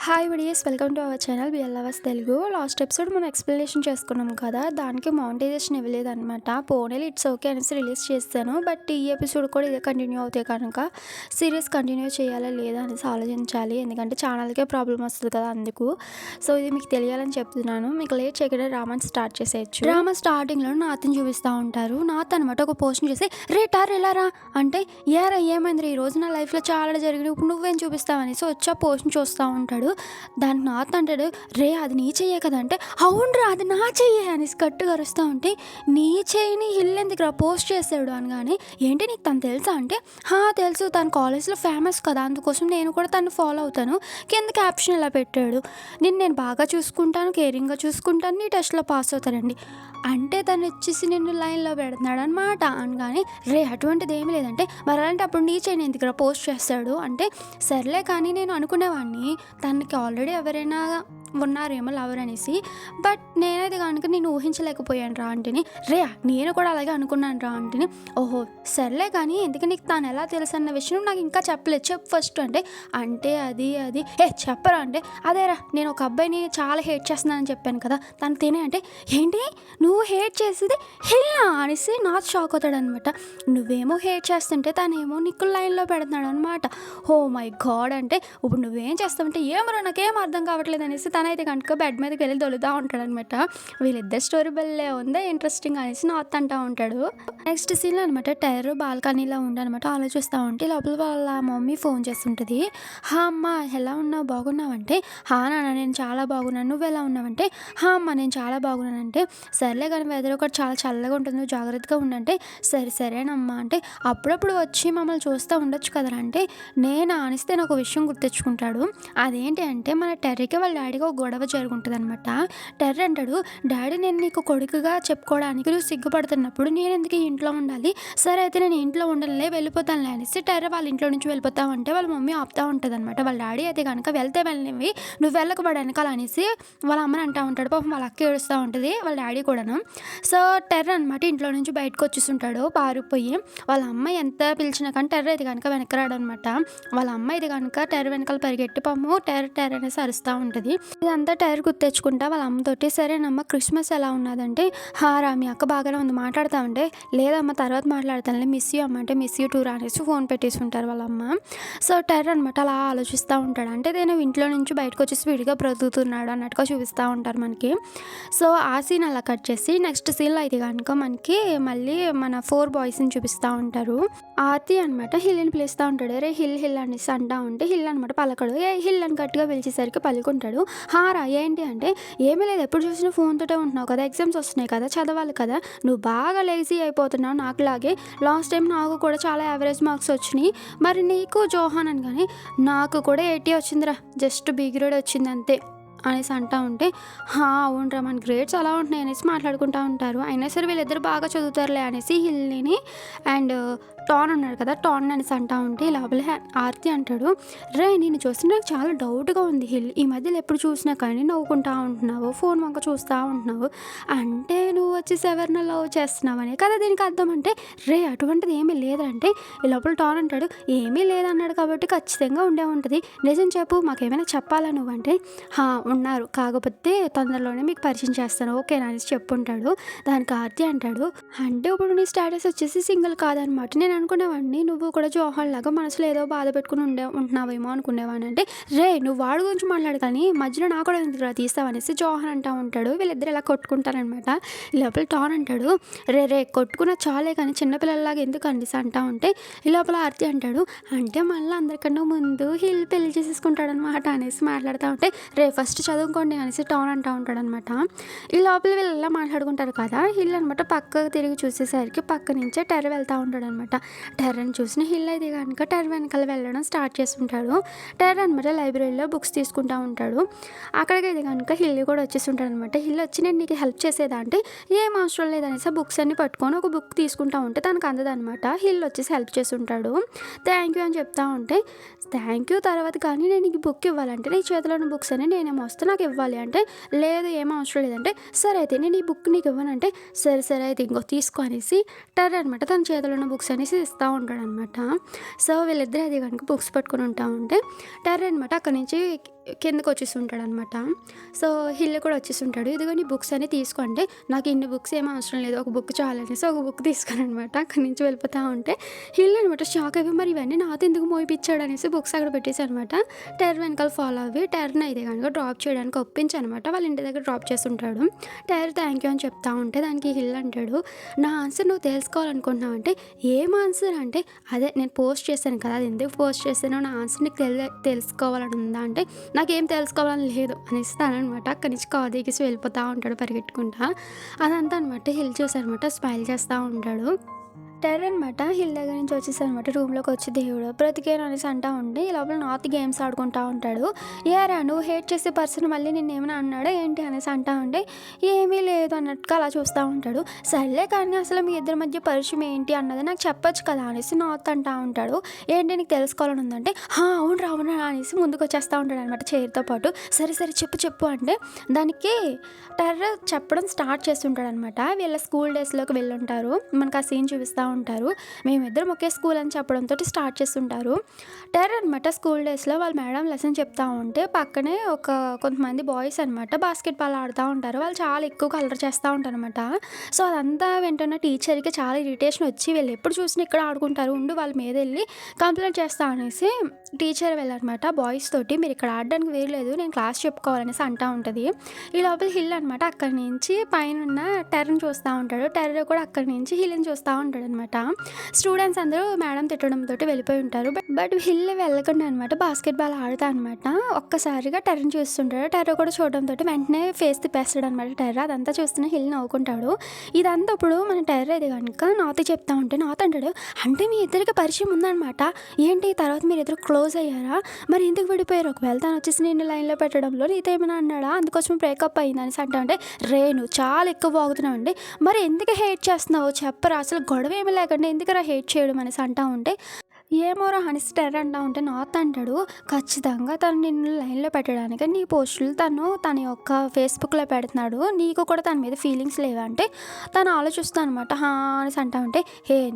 Hi videos, welcome to our channel బిఎల్ఆర్స్ Telugu. Last episode మనం explanation చేసుకున్నాం కదా, దానికి మానిటైజేషన్ ఇవ్వలేదు అనమాట. పోనీలు ఇట్స్ ఓకే అనేసి రిలీజ్ చేస్తాను. బట్ ఈ ఎపిసోడ్ కూడా ఇదే కంటిన్యూ అవుతే కనుక సిరీస్ కంటిన్యూ చేయాలా లేదా అనేసి ఆలోచించాలి. ఎందుకంటే ఛానల్కే ప్రాబ్లం వస్తుంది కదా, అందుకు. సో ఇది మీకు తెలియాలని చెప్తున్నాను. మీకు లేట్ చేయకుండా డ్రామాని స్టార్ట్ చేసేయచ్చు. డ్రామా స్టార్టింగ్లో నాత్ని చూపిస్తూ ఉంటారు. నాత్ అనమాట ఒక పోస్ట్ చేసి టార్ ఎలా రా అంటే, ఏరా ఏమైంది ఈ రోజు నా లైఫ్లో చాలా జరిగింది, ఇప్పుడు నువ్వేం చూపిస్తావు అనేసి వచ్చి ఆ పోస్ట్ని చూస్తూ ఉంటాడు. దానికి నాత్ అంటాడు, అది నీ చెయ్యే కదా అంటే, అవునరా అది నా చెయ్యే అనేసి గట్టిగా అరుస్తూ ఉంటే, నీ చెయ్యిని హిల్ ఎందుకు పోస్ట్ చేశాడు అనగానే, ఏంటి నీకు తను తెలుసా అంటే, తెలుసు, తను కాలేజ్లో ఫేమస్ కదా, అందుకోసం నేను కూడా తను ఫాలో అవుతాను, కింద క్యాప్షన్ ఇలా పెట్టాడు, నేను బాగా చూసుకుంటాను, కేరింగ్గా చూసుకుంటాను, నీ టెస్ట్లో పాస్ అవుతానండి అంటే తను వచ్చేసి నిన్ను లైన్లో పెడుతున్నాడు అనమాట. అనగానే అటువంటిది ఏమీ లేదంటే, మరి అలాంటి అప్పుడు నీ చెయ్యి ఎందుకు పోస్ట్ చేస్తాడు అంటే, సర్లే కానీ నేను అనుకునేవాడిని తనకి ఆల్రెడీ ఎవరైనా ఉన్నారేమో లవర్ అనేసి, బట్ నేనైతే కనుక నేను ఊహించలేకపోయాను రా అంటేని, నేను కూడా అలాగే అనుకున్నాను రా అంటేని, ఓహో సర్లే కానీ ఎందుకు నీకు తను ఎలా తెలుసు అన్న విషయం నాకు ఇంకా చెప్పలేదు, చెప్పు ఫస్ట్ అంటే అది చెప్పరా అంటే, అదేరా నేను ఒక అబ్బాయిని చాలా హేట్ చేస్తున్నానని చెప్పాను కదా, తను తినే అంటే, ఏంటి నువ్వు హేట్ చేసేది హిల్లా అనేసి నాకు షాక్ అవుతాడు అనమాట. నువ్వేమో హేట్ చేస్తుంటే తనేమో నీకు లైన్లో పెడుతున్నాడు అనమాట. ఓ మై గాడ్ అంటే, ఇప్పుడు నువ్వేం చేస్తావంటే, ఏమో నాకేం అర్థం కావట్లేదు అనేసి తనైతే కనుక బెడ్ మీదకి వెళ్ళి దొలుతూ ఉంటాడు అనమాట. వీళ్ళిద్దరు స్టోరీ బెల్లే ఉందే ఇంట్రెస్టింగ్ అనేసి నాత్ అంటూ ఉంటాడు. నెక్స్ట్ సీన్లో అనమాట టైర్ బాల్కనీలో ఉండనమాట ఆలోచిస్తూ ఉంటే లోపల వాళ్ళ మమ్మీ ఫోన్ చేస్తుంటుంది. అమ్మ ఎలా ఉన్నావు, బాగున్నావంటే, నాన్న నేను చాలా బాగున్నాను, నువ్వు ఎలా ఉన్నావంటే, అమ్మ నేను చాలా బాగున్నానంటే, సర్లే కానీ వెదర్ ఒకటి చాలా చల్లగా ఉంటుంది, నువ్వు జాగ్రత్తగా ఉండంటే, సరేనమ్మా అంటే, అప్పుడప్పుడు వచ్చి మమ్మల్ని చూస్తూ ఉండొచ్చు కదరా అంటే, నేను ఆనిస్తే నాకు ఒక విషయం గుర్తెచ్చుకుంటాడు. అదేంటి అంటే, మన టెర్రీకి వాళ్ళ డాడీకి ఒక గొడవ జరుగుతుంది అనమాట. టెర్రీ అంటాడు, డాడీ నేను నీకు కొడుకుగా చెప్పుకోవడానికి నువ్వు సిగ్గుపడుతున్నప్పుడు నేను ఎందుకు ఇంట్లో ఉండాలి, సరే అయితే నేను ఇంట్లో ఉండలే వెళ్ళిపోతానులే అనేసి టెర్రీ వాళ్ళ ఇంట్లో నుంచి వెళ్ళిపోతావు అంటే వాళ్ళ మమ్మీ ఆపుతూ ఉంటుంది అనమాట. వాళ్ళ డాడీ అయితే కనుక వెళ్తే వెళ్ళనివి, నువ్వు వెళ్ళకబడి వెనకాల అనేసి వాళ్ళ అమ్మని అంటూ ఉంటాడు. పాపం వాళ్ళ అక్క ఏడుస్తూ ఉంటుంది, వాళ్ళ డాడీ కూడాను. సో టెర్రీ అనమాట ఇంట్లో నుంచి బయటకు వచ్చేస్తుంటాడు పారిపోయి. వాళ్ళ అమ్మ ఎంత పిలిచినా కానీ టెర్రీ అయితే కనుక వెనక్కి రాడనమాట. వాళ్ళ అమ్మ అయితే కనుక టెర్రీ వెనకాల పరిగెట్టి పాము టెర్రీ అనేసి అరుస్తూ ఉంటుంది. ఇదంతా టైర్ గుర్తెచ్చుకుంటా వాళ్ళ అమ్మతోటి, సరేనమ్మ క్రిస్మస్ ఎలా ఉన్నదంటే, రా మీ అక్క బాగానే ఉంది మాట్లాడతామంటే, లేదమ్మ తర్వాత మాట్లాడతానులే, మిస్ యూ అమ్మ అంటే, మిస్ యూ టూ అనేసి ఫోన్ పెట్టేసి ఉంటారు వాళ్ళ అమ్మ. సో టైర్ అనమాట అలా ఆలోచిస్తూ ఉంటాడు. అంటే నేను ఇంట్లో నుంచి బయటకు వచ్చి స్పీడ్గా బ్రతుకుతున్నాడు అన్నట్టుగా చూపిస్తూ ఉంటారు మనకి. సో ఆ సీన్ అలా కట్ చేసి నెక్స్ట్ సీన్లో అయితే కనుక మనకి మళ్ళీ మన 4 బాయ్స్ని చూపిస్తూ ఉంటారు. ఆర్తి అనమాట హిల్ని పిలుస్తూ ఉంటాడు. హిల్ అనేసి అంటూ ఉంటే హిల్ అనమాట పలకడు. హిల్ అని గట్టిగా పిలిచేసరికి పలుకుంటాడు. ఏంటి అంటే, ఏమీ లేదు, ఎప్పుడు చూసినా ఫోన్తోటే ఉంటున్నావు కదా, ఎగ్జామ్స్ వస్తున్నాయి కదా, చదవాలి కదా, నువ్వు బాగా లేజీ అయిపోతున్నావు నాకులాగే, లాస్ట్ టైం నాకు కూడా చాలా యావరేజ్ మార్క్స్ వచ్చినాయి, మరి నీకు జోహాన్ అని కానీ నాకు కూడా 80 వచ్చిందిరా, జస్ట్ బి గ్రేడ్ వచ్చింది అంతే అనేసి అంటూ ఉంటే, అవునరా మన గ్రేడ్స్ అలా ఉంటున్నాయి అనేసి మాట్లాడుకుంటూ ఉంటారు. అయినా సరే వీళ్ళిద్దరు బాగా చదువుతారులే అనేసి హిల్ని అండ్ టాన్ అన్నాడు కదా, టాన్ అనేసి అంటూ ఉంటే లోపల ఆర్తి అంటాడు, నేను చూస్తుంటే నాకు చాలా డౌట్గా ఉంది హిల్, ఈ మధ్యలో ఎప్పుడు చూసినా కానీ నవ్వుకుంటూ ఉంటున్నావు, ఫోన్ వంక చూస్తూ ఉంటున్నావు, అంటే నువ్వు వచ్చేసి ఎవరినో లవ్ చేస్తున్నావు అనే కదా దీనికి అర్థం అంటే, అటువంటిది ఏమీ లేదంటే, ఈ లోపల టాన్ అంటాడు, ఏమీ లేదన్నాడు కాబట్టి ఖచ్చితంగా ఉండే ఉంటుంది, నిజం చెప్పు మాకేమైనా చెప్పాలా నువ్వంటే, ఉన్నారు, కాకపోతే తొందరలోనే మీకు పరిచయం చేస్తాను ఓకేనా అనేసి చెప్పుంటాడు. దానికి ఆర్తి అంటాడు, అంటే ఇప్పుడు నీ స్టేటస్ వచ్చేసి సింగిల్ కాదనమాట, నేను అనుకునేవాడిని నువ్వు కూడా జోహాన్ లాగా మనసులో ఏదో బాధ పెట్టుకుని ఉంటున్నావేమో అనుకునేవాడిని అంటే, నువ్వు వాడి గురించి మాట్లాడు కానీ మధ్యలో నాకు కూడా ఎందుకు తీస్తావనేసి జోహాన్ అంటూ ఉంటాడు. వీళ్ళిద్దరు ఇలా కొట్టుకుంటారనమాట. ఈ లోపల టాన్ అంటాడు, కొట్టుకున్న చాలే కానీ చిన్నపిల్లలాగా ఎందుకు అనేసి అంటూ ఉంటే, ఈ లోపల ఆర్తి అంటాడు, అంటే మళ్ళీ అందరికన్నా ముందు హిల్ పెళ్లి చేసేసుకుంటాడనమాట అనేసి మాట్లాడుతూ ఉంటే, ఫస్ట్ చదువుకోండి అనేసి టాన్ అంటూ ఉంటాడనమాట. ఈ లోపల వీళ్ళు ఎలా మాట్లాడుకుంటారు కదా, హిల్ అనమాట పక్కకు తిరిగి చూసేసరికి పక్క నుంచే టెర్రీ వెళ్తూ ఉంటాడు అనమాట. టెర్రని చూసిన హిల్ అయితే కనుక టెర్రీ వెనకాల వెళ్ళడం స్టార్ట్ చేస్తుంటాడు. టెర్రీ అనమాట లైబ్రరీలో బుక్స్ తీసుకుంటూ ఉంటాడు. అక్కడికైతే కనుక హిల్ కూడా వచ్చేస్తుంటాడు అనమాట. హిల్ వచ్చి నేను నీకు హెల్ప్ చేసేదా అంటే, ఏం అవసరం లేదనేసి బుక్స్ అన్ని పట్టుకొని ఒక బుక్ తీసుకుంటూ ఉంటే తనకు అందదనమాట. హిల్ వచ్చేసి హెల్ప్ చేస్తుంటాడు. థ్యాంక్ యూ అని చెప్తా ఉంటే, థ్యాంక్ యూ తర్వాత కానీ నేను నీకు బుక్ ఇవ్వాలంటే నీ చేతిలో ఉన్న బుక్స్ అని నేనేమో వస్తే నాకు ఇవ్వాలి అంటే, లేదు ఏమో అవసరం లేదంటే, సరే అయితే నేను ఈ బుక్ నీకు ఇవ్వనంటే, సరే అయితే ఇంకో తీసుకో అనేసి టెర్రీ అనమాట తన చేతిలో ఉన్న బుక్స్ అనేసి ఇస్తూ ఉంటాడనమాట. సో వీళ్ళిద్దరు అది కనుక బుక్స్ పట్టుకుని ఉంటా ఉంటే టెర్రీ అనమాట అక్కడి నుంచి కిందకి వచ్చేస్తుంటాడు అనమాట. సో హిల్ కూడా వచ్చేస్తుంటాడు. ఇదిగో నీ బుక్స్ అని తీసుకో అంటే, నాకు ఇన్ని బుక్స్ ఏమీ అవసరం లేదు, ఒక బుక్ చాలనేసి ఒక బుక్ తీసుకున్నానమాట. అక్కడి నుంచి వెళ్ళిపోతా ఉంటే హిల్ అనమాట షాక్ అయిపోయి, మరి ఇవన్నీ నాతో ఎందుకు మోయిపిచ్చాడు అనేసి బుక్స్ అక్కడ పెట్టేసాను అనమాట. టెర్ర వెనకాల ఫాలో అవ్వి టెర్రని అయితే కనుక డ్రాప్ చేయడానికి ఒప్పించనమాట. వాళ్ళ ఇంటి దగ్గర డ్రాప్ చేస్తుంటాడు. టెర్ర థ్యాంక్ యూ అని చెప్తా ఉంటే దానికి హిల్ అంటాడు, నా ఆన్సర్ నువ్వు తెలుసుకోవాలనుకుంటున్నావు అంటే, ఏం ఆన్సర్ అంటే, అదే నేను పోస్ట్ చేశాను కదా, అది ఎందుకు పోస్ట్ చేశానో నా ఆన్సర్ నీకు తెలుసుకోవాలని ఉందా అంటే, నాకేం తెలుసుకోవాలని లేదు అనేసి అనమాట. అక్కడి నుంచి కాల్ దిగేసి వెళ్ళిపోతూ ఉంటాడు పరిగెట్టుకుంటా. అదంతా అనమాట. హిల్ చూసారనమాట, స్మైల్ చేస్తూ ఉంటాడు. టెర్ర అనమాట హిల్ దగ్గర నుంచి వచ్చేసనమాట రూమ్లోకి వచ్చి, దేవుడు బ్రతికేను అనేసి అంటా ఉండి ఈ లోపల నార్త్ గేమ్స్ ఆడుకుంటా ఉంటాడు. ఏరా నువ్వు హేట్ చేసే పర్సన్ మళ్ళీ నిన్నేమైనా అన్నాడా ఏంటి అనేసి అంటా ఉంటే, ఏమీ లేదు అన్నట్టుగా అలా చూస్తూ ఉంటాడు. సర్లే కానీ అసలు మీ ఇద్దరి మధ్య పరిచయం ఏంటి అన్నది నాకు చెప్పొచ్చు కదా అనేసి నార్త్ అంటా ఉంటాడు. ఏంటి నీకు తెలుసుకోవాలని ఉందంటే, అవును రావునా అనేసి ముందుకు వచ్చేస్తూ ఉంటాడు అనమాట చైర్తో పాటు. సరే సరే చెప్పు అంటే దానికి టెర్ర చెప్పడం స్టార్ట్ చేస్తుంటాడు అనమాట. వీళ్ళ స్కూల్ డేస్లోకి వెళ్ళుంటారు, మనకు ఆ సీన్ చూపిస్తూ ఉంటారు. మేమిద్దరం ఒకే స్కూల్ అని చెప్పడంతో స్టార్ట్ చేస్తుంటారు. టెర్ర అనమాట స్కూల్ డేస్లో వాళ్ళ మేడం లెసన్ చెప్తా ఉంటే పక్కనే కొంతమంది బాయ్స్ అనమాట బాస్కెట్ బాల్ ఆడుతూ ఉంటారు. వాళ్ళు చాలా ఎక్కువగా అల్లరి చేస్తూ ఉంటారు అనమాట. సో అదంతా వింటున్న టీచర్కి చాలా ఇరిటేషన్ వచ్చి, వీళ్ళు ఎప్పుడు చూసినా ఇక్కడ ఆడుకుంటారు, ఉండి వాళ్ళ మీద వెళ్ళి కంప్లైంట్ చేస్తా అనేసి టీచర్ వెళ్ళనమాట బాయ్స్ తోటి, మీరు ఇక్కడ ఆడడానికి వేయలేదు, నేను క్లాస్ చెప్పుకోవాలనేసి అంటూ ఉంటుంది. ఈ లోపల హిల్ అనమాట అక్కడి నుంచి పైన ఉన్న టెర్రని చూస్తూ ఉంటాడు. టెర్ర కూడా అక్కడి నుంచి హిల్ని చూస్తూ ఉంటాడు అనమాట. స్టూడెంట్స్ అందరూ మేడం తిట్టడంతో వెళ్ళిపోయి ఉంటారు. బట్ హిల్ వెళ్ళకుండా అనమాట బాస్కెట్ బాల్ ఆడుతా అనమాట. ఒక్కసారిగా టెర్రని చూస్తుంటాడు. టెర్ర కూడా చూడడంతో వెంటనే ఫేస్ తిప్పేస్తాడు అనమాట టెర్ర. అదంతా చూస్తున్న హిల్ నవ్వుకుంటాడు. ఇదంతా ఇప్పుడు మన టెర్ర ఇది కనుక నాతో చెప్తా ఉంటే నాతో అంటాడు, అంటే మీ ఇద్దరికి పరిచయం ఉందనమాట, ఏంటి తర్వాత మీరు ఇద్దరు క్లోజ్ అయ్యారా, మరి ఎందుకు విడిపోయారు, ఒకవేళ తను వచ్చేసి నేను లైన్లో పెట్టడంలో నీతో ఏమైనా అన్నాడా, అందుకోసం బ్రేకప్ అయింది అనేసి అంటా అంటే, నువ్వు చాలా ఎక్కువ బాగుతున్నావు అండి, మరి ఎందుకు హేట్ చేస్తున్నావు చెప్పరా, అసలు గొడవ ఏమి లేకుండా ఎందుకరా హేట్ చేయడం అనేసి అంటా ఉంటే, ఏమోరా అనేసి టెర్ర అంటా ఉంటే నార్త్ అంటాడు, ఖచ్చితంగా తను నిన్ను లైన్లో పెట్టడానికి నీ పోస్టులు తన యొక్క ఫేస్బుక్లో పెడుతున్నాడు, నీకు కూడా తన మీద ఫీలింగ్స్ లేవంటే తను ఆలోచిస్తాను అనమాట. అనేసి అంటా ఉంటే,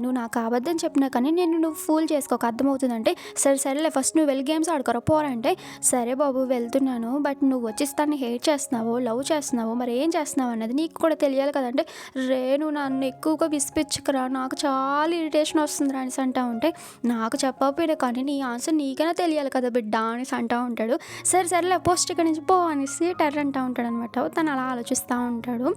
నువ్వు నాకు అబద్ధం చెప్పినా కానీ నువ్వు ఫూల్ చేసుకోక అర్థమవుతుందంటే, సరేలే ఫస్ట్ నువ్వు వెళ్ళి గేమ్స్ ఆడుకోరా పోరంటే, సరే బాబు వెళ్తున్నాను, బట్ నువ్వు వచ్చేసి తను హేట్ చేస్తున్నావు, లవ్ చేస్తున్నావు, మరి ఏం చేస్తున్నావు అన్నది నీకు కూడా తెలియాలి కదంటే, నువ్వు నన్ను ఎక్కువగా విసిపించుకురా, నాకు చాలా ఇరిటేషన్ వస్తుందిరా అనేసి అంటా ఉంటే, నాకు చెప్పకపోయినా కానీ నీ ఆన్సర్ నీకైనా తెలియాలి కదా బిడ్డ అనేసి అంటూ ఉంటాడు. సరేలే పోస్ట్ ఇక్కడ నుంచి పో అనేసి టెర్ర అంటూ ఉంటాడు అనమాట. తను అలా ఆలోచిస్తూ ఉంటాడు.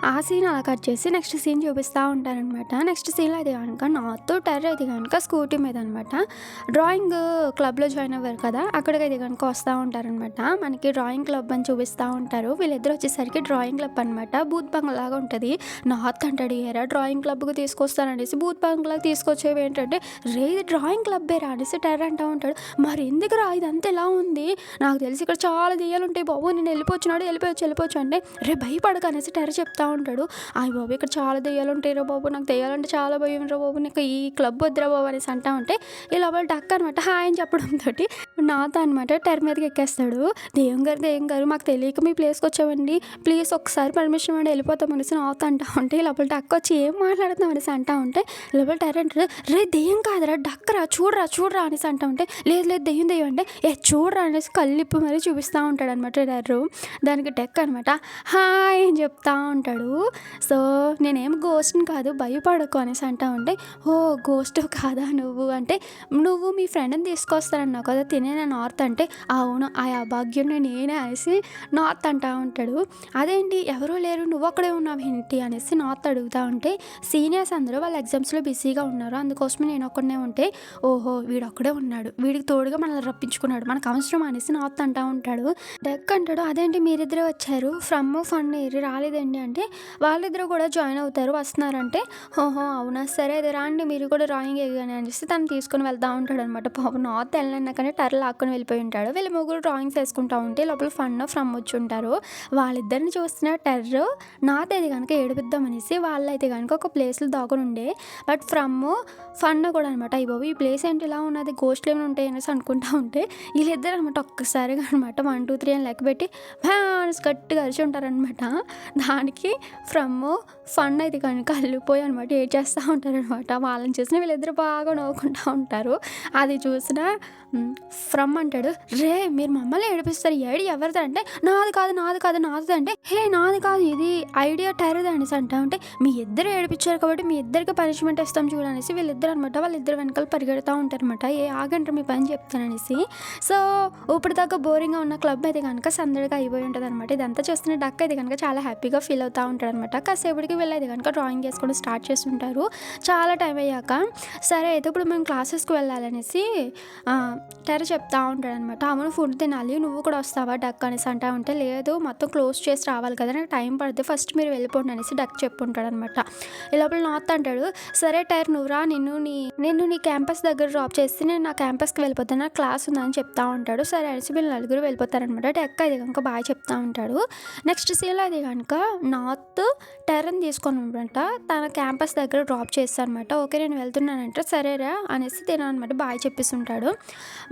ఆ సీన్ అలా కట్ చేసి నెక్స్ట్ సీన్ చూపిస్తూ ఉంటారనమాట. నెక్స్ట్ సీన్లో అయితే కనుక నాతో టెర్ర అయితే కనుక స్కూటీ మీద అనమాట డ్రాయింగ్ క్లబ్లో జాయిన్ అవ్వారు కదా, అక్కడికి అయితే కనుక వస్తూ ఉంటారనమాట. మనకి డ్రాయింగ్ క్లబ్ అని చూపిస్తూ ఉంటారు. వీళ్ళిద్దరు వచ్చేసరికి డ్రాయింగ్ క్లబ్ అనమాట బూత్ బంగ్లాగా ఉంటుంది. నార్త్ అంటాడు, ఏరా డ్రాయింగ్ క్లబ్కి తీసుకొస్తాననేసి, బూత్ బంగ్లాకి తీసుకొచ్చేవి ఏంటంటే, ఇది డ్రాయింగ్ క్లబ్బే రా అనేసి టెర్ర అంటూ ఉంటాడు. మరి ఎందుకు రా ఇదంతా ఎలా ఉంది, నాకు తెలిసి ఇక్కడ చాలా దెయ్యాలు ఉంటాయి బాబు, నేను వెళ్ళిపోవచ్చు అంటే, భయపడక అనేసి టెర్ర చెప్తా ఉంటాడు. బాబు ఇక్కడ చాలా దెయ్యాలు ఉంటాయి రా బాబు, నాకు దెయ్యాలంటే చాలా భయం రా బాబు, నీకు ఈ క్లబ్ వద్దురా బాబు అనేసి అంటా ఉంటే, ఈ లోపల డక్ అనమాట హాయ్ అని చెప్పడంతో నాతో అనమాట టెర్ర మీదకి ఎక్కేస్తాడు. దెయ్యం గారు మాకు తెలియక మీ ప్లేస్కి వచ్చామండి, ప్లీజ్ ఒకసారి పర్మిషన్ ఇవ్వండి వెళ్ళిపోతాం అనేసి నాతో అంటా ఉంటే, ఈ లోపల డక్ వచ్చి ఏం మాట్లాడుతున్నాం అనేసి అంటా ఉంటే, లోపల టెర్ర అంటాడు, దెయ్యం కాదురా డక్కరా చూడరా అనేసి అంటా ఉంటే, లేదు దెయ్యం అంటే, చూడరా అనేసి కళ్ళిప్పు మరీ చూపిస్తూ ఉంటాడు అనమాట టెర్ర. దానికి డెక్ అనమాట హాయ్ అని చెప్తా ఉంటాడు. సో నేనేం గోస్ట్ని కాదు భయపడకు అనేసి అంటా ఉంటే, గోస్ట్ కాదా నువ్వు అంటే, నువ్వు మీ ఫ్రెండ్ని తీసుకొస్తానన్నావు కదా తినేనా నార్త్ అంటే, అవును ఆ అభాగ్యం నేనే అనేసి నార్త్ అంటా ఉంటాడు. అదేంటి ఎవరూ లేరు నువ్వు అక్కడే ఉన్నావు ఏంటి అనేసి నార్త్ అడుగుతూ ఉంటే, సీనియర్స్ అందరూ వాళ్ళ ఎగ్జామ్స్లో బిజీగా ఉన్నారు, అందుకోసమే నేను ఒక్కడనే ఉంటే, వీడు ఒక్కడే ఉన్నాడు, వీడికి తోడుగా మనల్ని రప్పించుకున్నాడు, మనకు అవసరం అనేసి నార్త్ అంటా ఉంటాడు. డెక్ అంటాడు, అదేంటి మీరిద్దరే వచ్చారు, ఫ్రమ్ ఫన్ ఏరి రాలేదండి అంటే, వాళ్ళిద్దరూ కూడా జాయిన్ అవుతారు వస్తున్నారంటే, అవునా సరే అది రాండి మీరు కూడా డ్రాయింగ్ వేయగానే అనేసి తను తీసుకుని వెళ్తూ ఉంటాడు అనమాట. పాపం నార్త్ వెళ్ళినా కానీ టెర్ర లాక్కొని వెళ్ళిపోయి ఉంటాడు. వీళ్ళు ముగ్గురు డ్రాయింగ్స్ వేసుకుంటూ ఉంటే లోపల ఫన్ ఫ్రమ్ వచ్చి ఉంటారు. వాళ్ళిద్దరిని చూస్తున్న టెర్ర నార్త్ అయితే కనుక ఏడిపిద్దాం అనేసి వాళ్ళైతే కనుక ఒక ప్లేస్లో దాగుని ఉండే, బట్ ఫ్రమ్ ఫన్ కూడా అనమాట, బాబు ఈ ప్లేస్ ఏంటి ఇలా ఉన్నది, గోస్ట్‌లు ఏమైనా ఉంటాయి అనేసి అనుకుంటా ఉంటే వీళ్ళిద్దరు అనమాట ఒక్కసారిగా అనమాట 1, 2, 3 అని లెక్క పెట్టి అనేసి గట్టిగా అరిచి ఉంటారనమాట. దానికి ఫ్రమ్ ఫన్ అయితే కనుక అల్లిపోయి అనమాట ఏడ్చేస్తూ ఉంటారనమాట. వాళ్ళని చూసిన వీళ్ళిద్దరు బాగా నవ్వుకుంటా ఉంటారు. అది చూసిన ఫ్రమ్ అంటాడు, రే మీరు మమ్మల్ని ఏడిపిస్తారు, ఏడి ఎవరిది అంటే నాది కాదు నాది అంటే హే నాది కాదు ఇది ఐడియా టెర్రది అనేసి అంటా ఉంటే మీ ఇద్దరు ఏడిపించారు కాబట్టి మీ ఇద్దరికి పనిష్మెంట్ ఇస్తాం చూడనేసి వీళ్ళిద్దరు అనమాట వాళ్ళిద్దరు వెనకాల పరిగెడతా ఉంటారనమాట. ఆగంటారు మీ పని చెప్తాననేసి. సో ఇప్పుడు దాకా బోరింగ్గా ఉన్న క్లబ్ అయితే కనుక సందడిగా అయిపోయి ఉంటుంది అనమాట. ఇదంతా చూస్తున్న డక్ అయితే కనుక చాలా హ్యాపీగా ఫీల్ అవుతూ ఉంటాడు అనమాట. కాసేపటికి వీళ్ళైతే కనుక డ్రాయింగ్ వేసుకోవడం స్టార్ట్ చేస్తుంటారు. చాలా టైం అయ్యాక సరే అయితే ఇప్పుడు మేము క్లాసెస్కి వెళ్ళాలనేసి టెర్ర చెప్తా ఉంటాడు అనమాట. అవును ఫుడ్ తినాలి, నువ్వు కూడా వస్తావా డక్ అనేసి అంటా ఉంటే లేదు మొత్తం క్లోజ్ చేసి రావాలి కదా, నాకు టైం పడుతుంది, ఫస్ట్ మీరు వెళ్ళిపోండి అనేసి డక్ చెప్పుంటాడు అనమాట. ఈ లోపల నార్త్ అంటాడు, సరే టైర్ నువ్వురా, నిన్ను నీ క్యాంపస్ దగ్గర డ్రాప్ చేసి నేను నా క్యాంపస్కి వెళ్ళిపోతాను, నాకు క్లాస్ ఉందని చెప్తా ఉంటాడు. సరే అనేసి వీళ్ళు నలుగురు వెళ్ళిపోతారనమాట. డక్ అయితే కనుక బాగా చెప్తా ఉంటాడు. నెక్స్ట్ సీన్లో అయితే కనుక నార్త్ టెర్రని తీసుకొని అనమాట తన క్యాంపస్ దగ్గర డ్రాప్ చేస్తాను అనమాట. ఓకే నేను వెళ్తున్నానంటే సరేరా అనేసి తిననమాట బాగా చెప్పిస్తుంటాడు.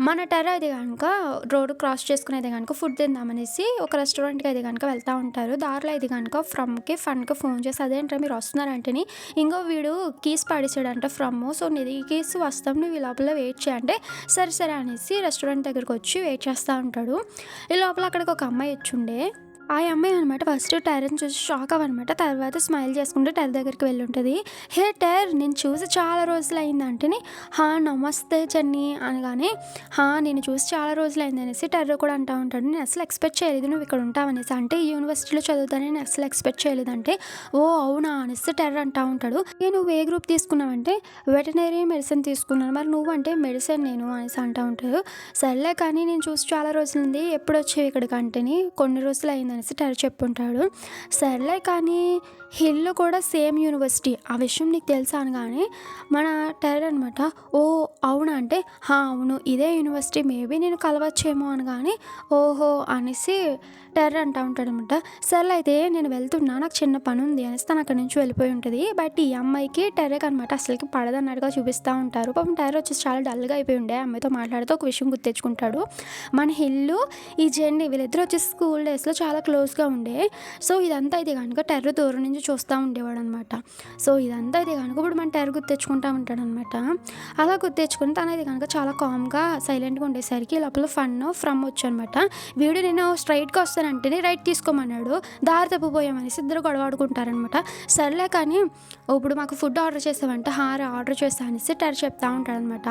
మన టెర్ర అయితే కనుక రోడ్డు క్రాస్ చేసుకుని అయితే కనుక ఫుడ్ తిందామనేసి ఒక రెస్టారెంట్కి అయితే కనుక వెళ్తూ ఉంటారు. దారిలో అయితే కనుక ఫ్రమ్కి ఫన్కి ఫోన్ చేసి అదేంటో మీరు వస్తున్నారంటేని ఇంకో వీడు కీస్ పాడేసాడంట ఫ్రమ్, సో నీది కీస్ వస్తాం నువ్వు ఈ లోపల వెయిట్ చేయంటే సరే అనేసి రెస్టారెంట్ దగ్గరికి వచ్చి వెయిట్ చేస్తూ ఉంటాడు. ఈ లోపల అక్కడికి ఒక అమ్మాయి వచ్చుండే. ఆ అమ్మాయి అనమాట ఫస్ట్ టెర్రని చూసి షాక్ అవ్వనమాట. తర్వాత స్మైల్ చేసుకుంటూ టెర్ దగ్గరికి వెళ్ళి ఉంటుంది. హే టెర్ నేను చూసి చాలా రోజులు అయిందంటేని నమస్తే చెన్ని అనగానే నేను చూసి చాలా రోజులు అయింది అనేసి టెర్ర కూడా అంటూ ఉంటాడు. నేను అసలు ఎక్స్పెక్ట్ చేయలేదు నువ్వు ఇక్కడ ఉంటావనేసి, అంటే ఈ యూనివర్సిటీలో చదువుతానని నేను అసలు ఎక్స్పెక్ట్ చేయలేదంటే ఓ అవునా అనేసి టెర్ర అంటూ ఉంటాడు. నువ్వు ఏ గ్రూప్ తీసుకున్నావంటే వెటనరీ మెడిసిన్ తీసుకున్నాను, మరి నువ్వు అంటే మెడిసిన్ నేను అనేసి అంటూ ఉంటాడు. సర్లే కానీ నేను చూసి చాలా రోజులుంది, ఎప్పుడు వచ్చేవి ఇక్కడికి అంటేని కొన్ని రోజులు అయింది అనేసి టెర్ చెప్పుంటాడు. సర్లే కానీ హిల్ కూడా సేమ్ యూనివర్సిటీ ఆ విషయం నీకు తెలుసా అనగానే మన టెర్ అనమాట ఓ అవునా అంటే అవును ఇదే యూనివర్సిటీ, మేబీ నేను కలవచ్చేమో అనగానే ఓహో అనేసి టెర్ అంటూ ఉంటాడు అనమాట. సర్లే అయితే నేను వెళ్తున్నా నాకు చిన్న పని ఉంది అనేసి తను అక్కడి నుంచి వెళ్ళిపోయి ఉంటుంది. బట్ ఈ అమ్మాయికి టెర్రకి అనమాట అసలుకి పడదన్నట్టుగా చూపిస్తూ ఉంటారు. పాపం టెర్ర వచ్చేసి చాలా డల్గా అయిపోయి ఉండే. అమ్మాయితో మాట్లాడుతూ ఒక విషయం గుర్తెచ్చుకుంటాడు. మన హిల్లు ఈ జెండి వీళ్ళిద్దరు వచ్చేసి స్కూల్ డేస్లో చాలా క్లోజ్గా ఉండే. సో ఇదంతా అయితే కనుక టెర్ర దూరం నుంచి చూస్తూ ఉండేవాడు అనమాట. సో ఇదంతా అయితే కనుక ఇప్పుడు మన టెర్ర గుర్తెచ్చుకుంటూ ఉంటాడు అనమాట. అలా గుర్తెచ్చుకుని తనైతే కనుక చాలా కామ్గా సైలెంట్గా ఉండేసరికి లోపల ఫ్రమ్ వచ్చనమాట. వీడు నేను స్ట్రైట్గా వస్తానంటేనే రైట్ తీసుకోమన్నాడు, దారి తప్పిపోయామనేసి ఇద్దరు గొడవ ఆడుకుంటారనమాట. సర్లే కానీ ఇప్పుడు మాకు ఫుడ్ ఆర్డర్ చేసామంటే ఆర్డర్ చేస్తా అనేసి టెర్ చెప్తా ఉంటాడనమాట.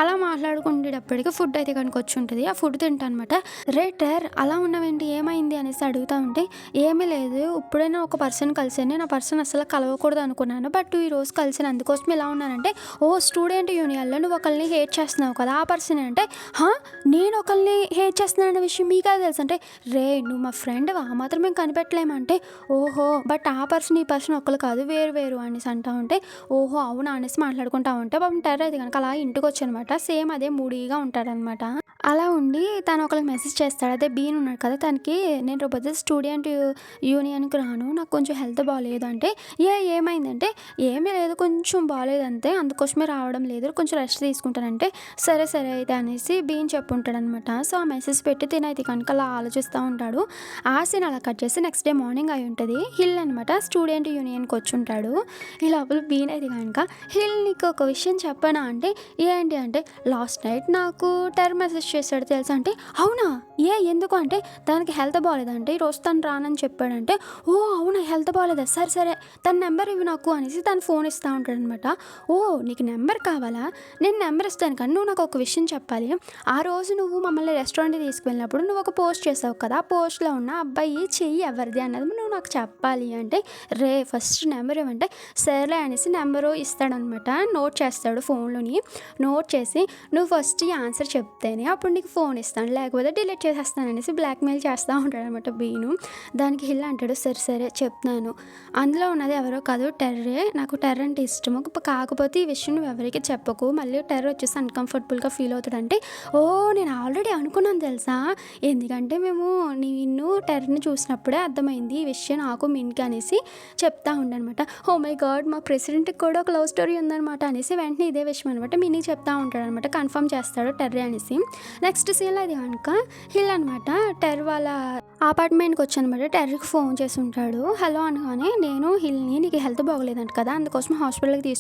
అలా మాట్లాడుకునేటప్పటికి ఫుడ్ అయితే కనుక వచ్చి ఉంటుంది. ఆ ఫుడ్ తింటా అనమాట. రే టెర్ అలా ఉన్నావేంటి ఏమైంది అనేసి అడుగుతూ ఉంటే ఏమీ లేదు ఇప్పుడైనా ఒక పర్సన్ కలిసాను, నేను ఆ పర్సన్ అసలు కలవకూడదు అనుకున్నాను, బట్ ఈ రోజు కలిసాను అందుకోసం ఇలా ఉన్నానంటే ఓ స్టూడెంట్ యూనియన్లో నువ్వు ఒకరిని హేట్ చేస్తున్నావు కదా ఆ పర్సన్ అంటే నేను ఒకరిని హేట్ చేస్తున్నాను అనే విషయం మీకే తెలుసు అంటే రే నువ్వు మా ఫ్రెండ్ ఆ మాత్రం మేము కనిపెట్టలేమంటే ఓహో బట్ ఆ పర్సన్ ఈ పర్సన్ ఒకరు కాదు వేరు అనేసి అంటా ఉంటే ఓహో అవునా అనేసి మాట్లాడుకుంటా ఉంటే పాపం టెర్ర అయితే కనుక అలా ఇంటికి వచ్చనమాట. సేమ్ అదే మూడీగా ఉంటాడనమాట. అలా ఉండి తను ఒకరికి మెసేజ్ చేస్తాడు. అదే బీన్ ఉన్నాడు కదా తనకి నేను రేపు స్టూడెంట్ యూనియన్కి రాను, నాకు కొంచెం హెల్త్ బాగాలేదు అంటే ఏమైందంటే ఏమీ లేదు కొంచెం బాగాలేదంతే అందుకోసమే రావడం లేదు కొంచెం రెస్ట్ తీసుకుంటానంటే సరే అయితే అనేసి బీన్ చెప్పుంటాడనమాట. సో ఆ మెసేజ్ పెట్టి తినైతే కనుక అలా ఆలోచిస్తూ ఉంటాడు. ఆ సీన్ అలా కట్ చేసి నెక్స్ట్ డే మార్నింగ్ అయి ఉంటుంది. హిల్ అనమాట స్టూడెంట్ యూనియన్కి వచ్చి ఉంటాడు. ఈ లోపల బీన్ అయితే కనుక హిల్ నీకు ఒక విషయం చెప్పనా అంటే ఏంటి అంటే లాస్ట్ నైట్ నాకు టెర్ మెసేజ్ చేశాడు తెలుసా అంటే అవునా ఎందుకు అంటే దానికి హెల్త్ బాగాలేదంటే ఈరోజు తను రానని చెప్పాడంటే ఓ అవునా హెల్త్ బాగాలేదా సరే తన నెంబర్ ఇవి నాకు అనేసి తను ఫోన్ ఇస్తూ ఉంటాడు అనమాట. ఓ నీకు నెంబర్ కావాలా, నేను నెంబర్ ఇస్తాను కానీ నువ్వు నాకు ఒక విషయం చెప్పాలి. ఆ రోజు నువ్వు మమ్మల్ని రెస్టారెంట్కి తీసుకువెళ్ళినప్పుడు నువ్వు ఒక పోస్ట్ చేసావు కదా ఆ పోస్ట్లో ఉన్న అబ్బాయి చెయ్యి ఎవరిది అన్నది నువ్వు నాకు చెప్పాలి అంటే రే ఫస్ట్ నెంబర్ ఇవ్వంటే సరేలే అనేసి నెంబరు ఇస్తాడనమాట. నోట్ చేస్తాడు ఫోన్లోని. నోట్ చేసి నువ్వు ఫస్ట్ ఈ ఆన్సర్ చెప్తేనే అప్పుడు నీకు ఫోన్ ఇస్తాను లేకపోతే డిలీట్ చేసేస్తాను అనేసి బ్లాక్మెయిల్ చేస్తూ ఉంటాడు అనమాట బీను. దానికి హిల్ అంటాడు సరే సరే చెప్తున్నాను. అందులో ఉన్నది ఎవరో కాదు టెర్రే. నాకు టెర్ర అంటే ఇష్టము. కాకపోతే ఈ విషయం నువ్వు ఎవరికి చెప్పకు. మళ్ళీ టెర్ర వచ్చేసి అన్‌కంఫర్టబుల్‌గా ఫీల్ అవుతాడంటే, ఓహ్! నేను ఆల్రెడీ అనుకున్నాను తెలుసా! ఎందుకంటే మేము నిన్ను టెర్రని చూసినప్పుడే అర్థమైంది ఈ విషయం నాకు, మిన్‌కి అనేసి చెప్తా ఉండనమాట. Oh my God! మా ప్రెసిడెంట్‌కి కూడా ఒక లవ్ స్టోరీ ఉందనమాట అనేసి వెంటనే ఇదే విషయం అనమాట మిన్నీకి చెప్తా ఉంటాడనమాట. కన్ఫర్మ్ చేస్తాడు టెర్రే అనేసి. నెక్స్ట్ సీన్‌లో అది కనుక హిల్ అనమాట. టెర్ర వాళ్ళ అపార్ట్మెంట్‌కి వచ్చనమాట. టెర్రీకి ఫోన్ చేసి ఉంటాడు. హలో అనగానే నేను హిల్‌ని నీకు హెల్త్ బాగోలేదంట కదా! అందుకోసం హాస్పిటల్‌కి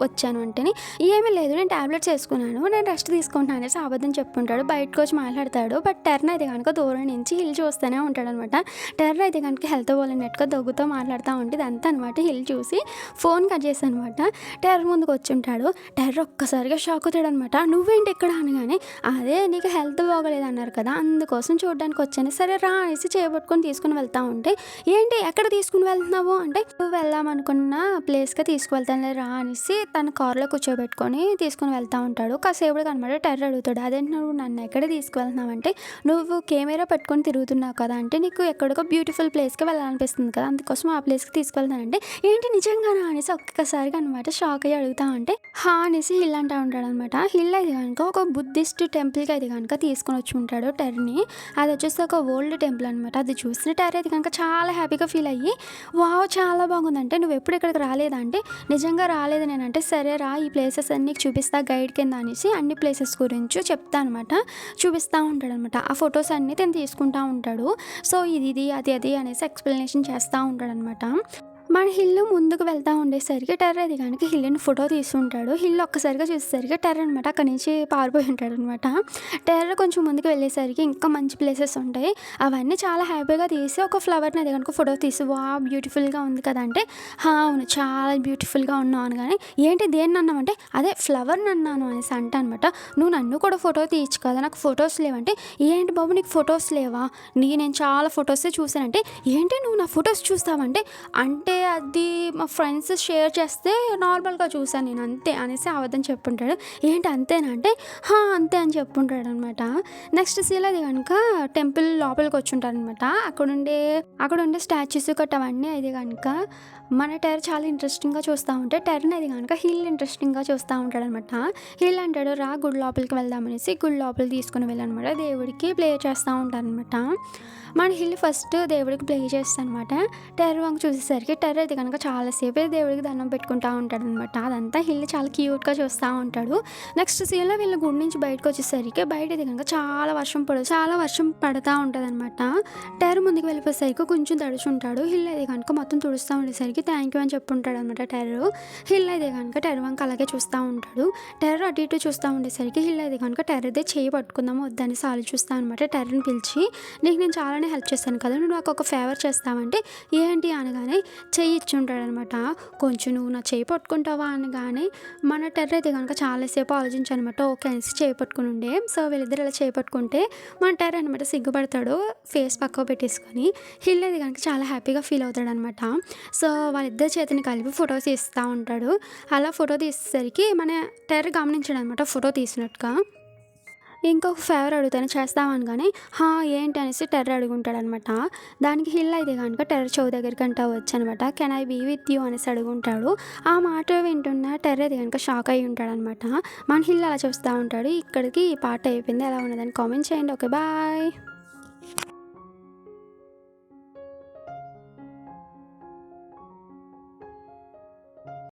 వచ్చాను అంటేని ఏమీ లేదు నేను టాబ్లెట్స్ వేసుకున్నాను. నేను రెస్ట్ తీసుకుంటున్నాను అనేసి అబద్ధం చెప్పుంటాడు. బయటకు వచ్చి మాట్లాడతాడు. బట్ టెర్న్ అయితే కనుక దూరం నుంచి హిల్ చూస్తూనే ఉంటాడనమాట. టెర్ర అయితే కనుక హెల్త్ బాగోలేనట్టుగా దగ్గుతో మాట్లాడుతూ ఉంటే ఇదంతా అనమాట. హిల్ చూసి ఫోన్ కట్ చేశానమాట. టెర్ర ముందుకు వచ్చుంటాడు. టెర్ర ఒక్కసారిగా షాక్ అవుతాడనమాట. నువ్వేంటి ఇక్కడ అనగానే అదే నీకు హెల్త్ బాగోలేదు అన్నారు కదా అందుకోసం చూడడానికి వచ్చాను. సరే రా అనేసి చేయబట్టుకొని తీసుకుని వెళ్తా ఉంటే ఏంటి ఎక్కడ తీసుకుని వెళ్తున్నావు అంటే నువ్వు వెళ్దాం అనుకున్న ప్లేస్కి తీసుకువెళ్తానులే రా అనేసి తన కార్లో కూర్చోబెట్టుకొని తీసుకుని వెళ్తా ఉంటాడు. కాసేపటికి అనమాట టెర్ర అడుగుతాడు అదేంటి నువ్వు నన్ను ఎక్కడ తీసుకువెళ్తున్నావు అంటే నువ్వు కెమెరా పెట్టుకొని తిరుగుతున్నావు కదా అంటే నీకు ఎక్కడికో బ్యూటిఫుల్ ప్లేస్కి వెళ్ళాలనిపిస్తుంది కదా అందుకోసం ఆ ప్లేస్కి తీసుకెళ్తానంటే ఏంటి నిజంగానా అనేసి ఒక్కసారిగా అనమాట షాక్ అయ్యి అడుగుతా ఉంటే హా అనేసి హిల్ అంటా ఉంటాడు అనమాట. హిల్ అయితే కనుక ఒక బుద్ధిస్ట్ టెంపుల్కి అయితే కనుక తీసుకొని వచ్చి ఉంటాడు టెర్ని. అది వచ్చేసి ఒక ఓల్డ్ టెంపుల్ అనమాట. అది చూసిన టెర్ర అయితే కనుక చాలా హ్యాపీగా ఫీల్ అయ్యి వావ్ చాలా బాగుందంటే నువ్వు ఎప్పుడు ఇక్కడికి రాలేదా అంటే నిజంగా రాలేదు నేనంటే సరే రా ఈ ప్లేసెస్ అన్నీ చూపిస్తా గైడ్ కింద అనేసి అన్ని ప్లేసెస్ గురించి చెప్తా అనమాట. చూపిస్తూ ఉంటాడు అనమాట. ఆ ఫొటోస్ అన్నీ తను తీసుకుంటూ ఉంటాడు. సో ఇది అది అనేసి ఎక్స్ప్లెనేషన్ చేస్తూ ఉంటాడనమాట. మన హిల్ ముందుకు వెళ్తూ ఉండేసరికి టెర్ర అది కనుక హిల్ని ఫోటో తీసుకుంటాడు. హిల్ ఒక్కసారిగా చూసేసరికి టెర్ర అనమాట అక్కడి నుంచి పారిపోయి ఉంటాడు అనమాట. టెర్ర కొంచెం ముందుకు వెళ్ళేసరికి ఇంకా మంచి ప్లేసెస్ ఉంటాయి. అవన్నీ చాలా హ్యాపీగా తీసి ఒక ఫ్లవర్ని అది కనుక ఫోటో తీసి వా బ్యూటిఫుల్గా ఉంది కదా అంటే అవును చాలా బ్యూటిఫుల్గా ఉన్నావు అనగానే ఏంటి దేన్ని అన్నామంటే అదే ఫ్లవర్ని అన్నాను అనేసి అంట అనమాట. నువ్వు నన్ను కూడా ఫోటో తీయచ్చు కదా నాకు ఫొటోస్ లేవంటే ఏంటి బాబు నీకు ఫొటోస్ లేవా నేను చాలా ఫొటోసే చూసానంటే ఏంటి నువ్వు నా ఫొటోస్ చూస్తావంటే అంటే అది మా ఫ్రెండ్స్ షేర్ చేస్తే నార్మల్గా చూసాను నేను అంతే అనేసి అబద్ధం చెప్పుంటాడు. ఏంటి అంతేనా అంటే అంతే అని చెప్పుంటాడు అనమాట. నెక్స్ట్ సీన్ అది కనుక టెంపుల్ లోపలికి వచ్చి ఉంటారు అనమాట. అక్కడ ఉండే స్టాచ్యూస్ గట్ట అవన్నీ అది కనుక మన టెర్ర చాలా ఇంట్రెస్టింగ్గా చూస్తూ ఉంటే టెర్ని అది కనుక హిల్ ఇంట్రెస్టింగ్గా చూస్తూ ఉంటాడు అనమాట. హిల్ అంటాడు రా గుడి లోపలికి వెళ్దామనేసి గుడి లోపలికి తీసుకుని వెళ్ళనమాట. దేవుడికి ప్లే చేస్తూ ఉంటారనమాట. మన హిల్ ఫస్ట్ దేవుడికి ప్లే చేస్తాను అనమాట. టెర్ర వంక చూసేసరికి టెర్ర అయితే కనుక చాలాసేపు దేవుడికి దండం పెట్టుకుంటూ ఉంటాడు అనమాట. అదంతా హిల్ చాలా క్యూట్గా చూస్తూ ఉంటాడు. నెక్స్ట్ సీన్లో వీళ్ళ గుడి నుంచి బయటకు వచ్చేసరికి బయట అయితే కనుక చాలా వర్షం పడుతూ ఉంటుంది అనమాట. టెర్ర ముందుకు వెళ్ళిపోయేసరికి కొంచెం తడుచుంటాడు. హిల్ అయితే కనుక మొత్తం తుడుస్తూ ఉండేసరికి థ్యాంక్ యూ అని చెప్పుంటాడు అనమాట టెర్ర. హిల్ అయితే కనుక టెర్ర వంక అలాగే చూస్తూ ఉంటాడు. టెర్ర అటు ఇటు చూస్తూ ఉండేసరికి హిల్ అయితే కనుక టెర్రదే చేయి పట్టుకుందాము వద్దని సాలు చూస్తా అనమాట. టెర్రని పిలిచి నీకు నేను చాలానే హెల్ప్ చేస్తాను కదా నువ్వు నాకు ఒక ఫేవర్ చేస్తావంటే ఏంటి అనగానే చెయ్యి ఇచ్చి ఉంటాడనమాట. కొంచెం నువ్వు నా చేయి పట్టుకుంటావా అనగానే మన టెర్ర అయితే కనుక చాలాసేపు ఆలోచించానమాట. ఓకే అనేసి చేయి పట్టుకుని ఉండే. సో వీళ్ళిద్దరు ఇలా చేయి పట్టుకుంటే మన టెర్ర అనమాట సిగ్గుపడతాడు ఫేస్ పక్కకు పెట్టేసుకొని. హిల్ అయితే కనుక చాలా హ్యాపీగా ఫీల్ అవుతాడు అనమాట. సో వాళ్ళిద్దరి చేతిని కలిపి ఫోటో తీస్తూ ఉంటాడు. అలా ఫోటో తీసేసరికి మన టెర్ర గమనించాడు అనమాట ఫోటో తీసినట్టుగా. ఇంకొక ఫేవర్ అడుగుతాను చేస్తామనగానే ఏంటి అనేసి టెర్ర అడుగుంటాడనమాట. దానికి హిల్ అయితే కనుక టెర్ర చెవు దగ్గరికి అంటా వచ్చనమాట. Can I be with you అనేసి అడుగుంటాడు. ఆ మాట వింటున్న టెర్ర అయితే కనుక షాక్ అయి ఉంటాడనమాట. మన హిల్ అలా చూస్తూ ఉంటాడు. ఇక్కడికి ఈ పాట అయిపోయింది. ఎలా ఉన్నదని కామెంట్ చేయండి. Okay bye.